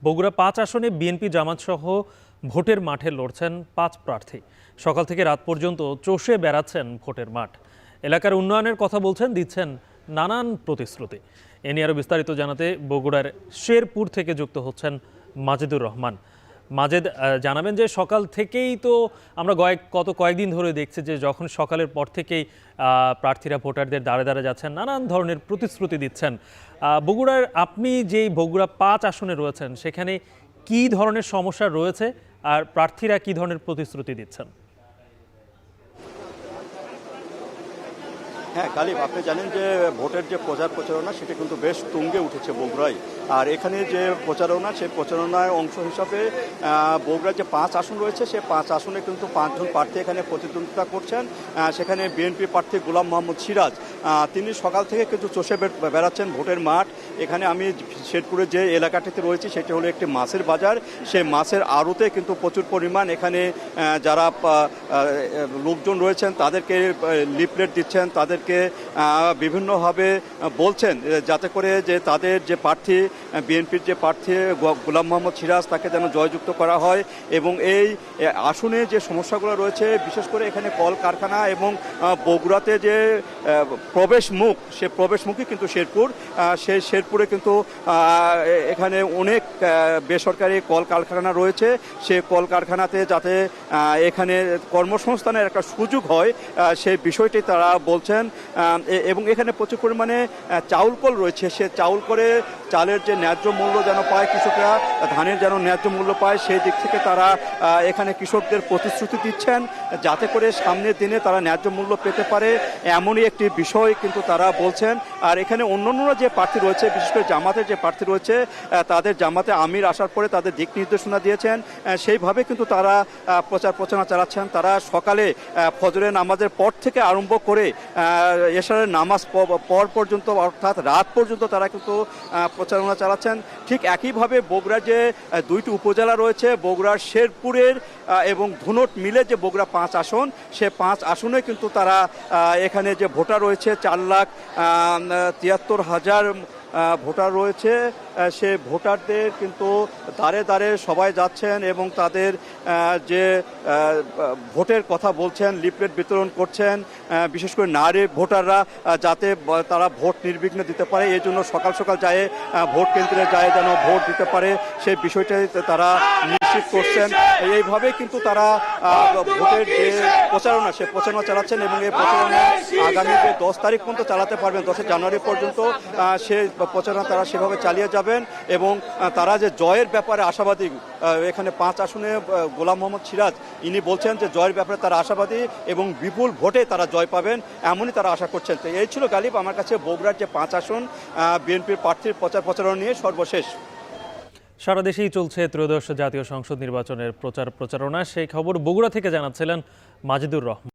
বগুড়া ৫ আসনে বিএনপি জামাত সহ ভোটের মাঠে লড়ছেন ৫ প্রার্থী। সকাল থেকে রাত পর্যন্ত চষে বেড়াচ্ছেন ভোটের মাঠ। এলাকার উন্নয়নের কথা বলছেন, দিচ্ছেন নানান প্রতিশ্রুতি। এ নিয়ে আরও বিস্তারিত জানাতে বগুড়ার শেরপুর থেকে যুক্ত হচ্ছেন মাজেদুর রহমান। মাজেদ, জানাবেন যে সকাল থেকেই তো আমরা কয়েকদিন ধরে দেখছি যে যখন সকালের পর থেকেই প্রার্থীরা ভোটারদের দ্বারে দ্বারে যাচ্ছেন, নানান ধরনের প্রতিশ্রুতি দিচ্ছেন। বগুড়ার আপনি যেই বগুড়া ৫ আসনে রয়েছেন সেখানে কি ধরনের সমস্যা রয়েছে আর প্রার্থীরা কি ধরনের প্রতিশ্রুতি দিচ্ছেন? হ্যাঁ গালিব, আপনি জানেন যে ভোটের যে প্রচারণা সেটা কিন্তু বেশ তুঙ্গে উঠেছে বগুড়ায়। আর এখানে যে প্রচারণা, সেই প্রচারণার অংশ হিসাবে বগুড়ার যে ৫ আসন রয়েছে সেই ৫ আসনে কিন্তু ৫ জন প্রার্থী এখানে প্রতিদ্বন্দ্বিতা করছেন। সেখানে বিএনপি প্রার্থী গোলাম মোহাম্মদ সিরাজ, তিনি সকাল থেকে কিন্তু চষে বেড়াচ্ছেন ভোটের মাঠ। এখানে আমি শেরপুরের যে এলাকাটিতে রয়েছি সেটি হলো একটি মাছের বাজার। সেই মাছের আড়তে কিন্তু প্রচুর পরিমাণ এখানে যারা লোকজন রয়েছেন তাদেরকে লিফলেট দিচ্ছেন, তাদেরকে বিভিন্নভাবে বলছেন যাতে করে যে তাদের যে প্রার্থী, বিএনপির যে প্রার্থী গোলাম মোহাম্মদ সিরাজ, তাকে যেন জয়যুক্ত করা হয়। এবং এই আসনে যে সমস্যাগুলো রয়েছে, বিশেষ করে এখানে কলকারখানা এবং বগুড়াতে যে প্রবেশ মুখ, সে প্রবেশ মুখই কিন্তু শেরপুর। সেই শেরপুরে কিন্তু এখানে অনেক বেসরকারি কলকারখানা রয়েছে। সে কলকারখানাতে যাতে এখানে কর্মসংস্থানের একটা সুযোগ হয় সেই বিষয়টি তারা বলছেন। এবং এখানে প্রচুর পরিমাণে চাউল কল রয়েছে, সে চাউল করে চালের যে ন্যায্য মূল্য যেন পায় কৃষকরা, ধানের যেন ন্যায্য মূল্য পায়, সেই দিক থেকে তারা এখানে কৃষকদের প্রতিশ্রুতি দিচ্ছেন যাতে করে সামনের দিনে তারা ন্যায্য মূল্য পেতে পারে, এমনই একটি বিষয় কিন্তু তারা বলছেন। আর এখানে অন্যান্যরা যে প্রার্থী রয়েছে, বিশেষ করে জামাতের যে প্রার্থী রয়েছে, তাদের জামাতে আমির আসার পরে তাদের দিক নির্দেশনা দিয়েছেন, সেইভাবে কিন্তু তারা প্রচারণা চালাচ্ছেন। তারা সকালে ফজরের নামাজের পর থেকে আরম্ভ করে এশারের নামাজ পর পর্যন্ত, অর্থাৎ রাত পর্যন্ত তারা কিন্তু প্রচারণা চালাচ্ছেন। ঠিক একইভাবে বগুড়ার যে দুইটি উপজেলা রয়েছে, বগুড়ার শেরপুরের এবং ধুনট মিলে যে বগুড়া ৫ আসন, সে ৫ আসনে কিন্তু তারা এখানে যে ভোটার রয়েছে 4,73,000 ভোটার রয়েছে, সে ভোটারদের কিন্তু দ্বারে দ্বারে সবাই যাচ্ছেন এবং তাদের যে ভোটের কথা বলছেন, লিফলেট বিতরণ করছেন। বিশেষ করে নারী ভোটাররা যাতে তারা ভোট নির্বিঘ্নে দিতে পারে, এই জন্য সকাল সকাল যায় ভোট কেন্দ্রে যায় যেন ভোট দিতে পারে, সেই বিষয়টাই তারা নিশ্চিত করছেন। এইভাবেই কিন্তু তারা ভোটের যে প্রচারণা, সে প্রচারণা চালাচ্ছেন এবং এই প্রচারণা আগামী যে 10 তারিখ পর্যন্ত চালাতে পারবেন, 10 জানুয়ারি পর্যন্ত সে প্রচারণা তারা সেভাবে চালিয়ে যাবেন। এবং তারা যে জয়ের ব্যাপারে আশাবাদী, এখানে ৫ আসনে গোলাম মোহাম্মদ সিরাজ ইনি বলছেন যে জয়ের ব্যাপারে তারা আশাবাদী এবং বিপুল ভোটে তারা জয় পাবেন, এমনই তারা আশা করছেন। তো এই ছিল গালিব আমার কাছে বগুড়ার যে ৫ আসন বিএনপির প্রার্থীর প্রচারণা নিয়ে সর্বশেষ। সারা দেশেই চলছে ত্রয়োদশ জাতীয় সংসদ নির্বাচনের প্রচারণা। সেই খবর বগুড়া থেকে জানাচ্ছিলেন মাজেদুর রহমান।